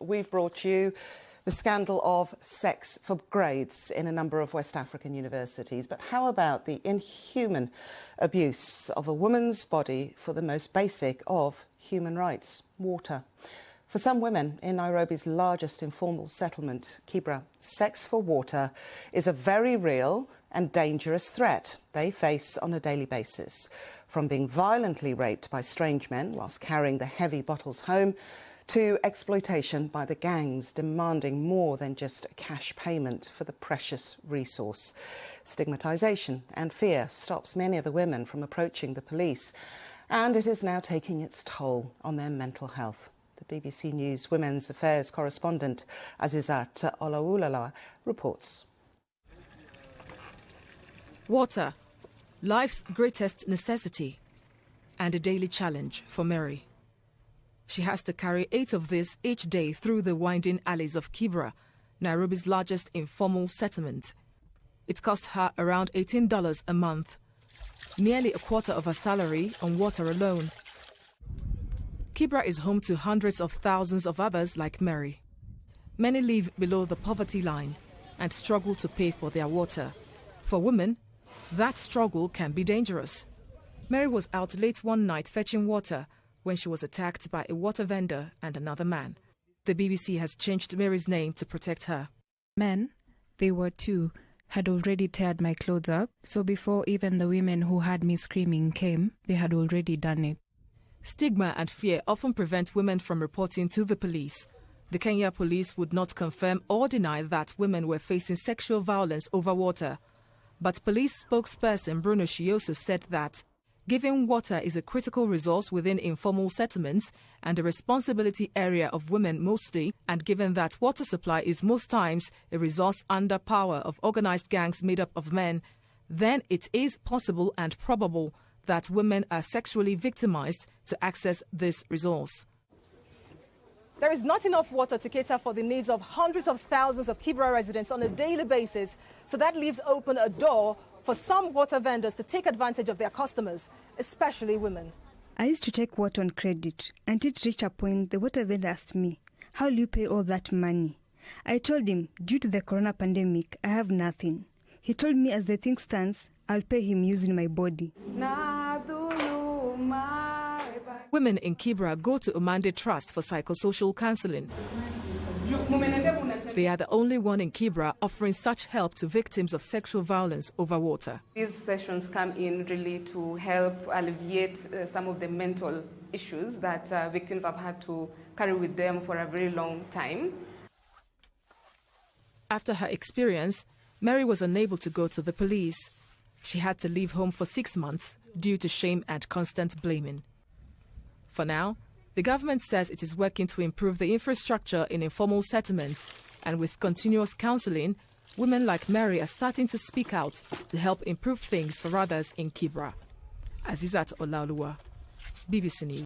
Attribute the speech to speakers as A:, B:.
A: We've brought you the scandal of sex for grades in a number of West African universities. But how about the inhuman abuse of a woman's body for the most basic of human rights, water? For some women in Nairobi's largest informal settlement, Kibra, sex for water is a very real and dangerous threat they face on a daily basis. From being violently raped by strange men whilst carrying the heavy bottles home, to exploitation by the gangs demanding more than just a cash payment for the precious resource. Stigmatisation and fear stops many of the women from approaching the police, and it is now taking its toll on their mental health. The BBC News Women's Affairs correspondent Azizat Olaulala reports.
B: Water, life's greatest necessity, and a daily challenge for Mary. She has to carry 8 of these each day through the winding alleys of Kibra, Nairobi's largest informal settlement. It costs her around $18 a month, nearly a quarter of her salary on water alone. Kibra is home to hundreds of thousands of others like Mary. Many live below the poverty line and struggle to pay for their water. For women, that struggle can be dangerous. Mary was out late one night fetching water when she was attacked by a water vendor and another man. The BBC has changed Mary's name to protect her.
C: Men, they were 2, had already teared my clothes up, so before even the women who had me screaming came, they had already done it.
B: Stigma and fear often prevent women from reporting to the police. The Kenya police would not confirm or deny that women were facing sexual violence over water. But police spokesperson Bruno Shioso said that giving water is a critical resource within informal settlements and a responsibility area of women mostly, and given that water supply is most times a resource under power of organized gangs made up of men, then it is possible and probable that women are sexually victimized to access this resource.
D: There is not enough water to cater for the needs of hundreds of thousands of Kibra residents on a daily basis, so that leaves open a door for some water vendors to take advantage of their customers, especially women.
E: I used to take water on credit, and it reached a point the water vendor asked me, "How will you pay all that money?" I told him, due to the corona pandemic, I have nothing. He told me as the thing stands, I'll pay him using my body.
B: Women in Kibra go to Umande Trust for psychosocial counseling. They are the only one in Kibra offering such help to victims of sexual violence over water.
F: These sessions come in really to help alleviate some of the mental issues that victims have had to carry with them for a very long time.
B: After her experience, Mary was unable to go to the police. She had to leave home for 6 months due to shame and constant blaming. For now, the government says it is working to improve the infrastructure in informal settlements, and with continuous counseling, women like Mary are starting to speak out to help improve things for others in Kibra. Azizat Olaulua, BBC News.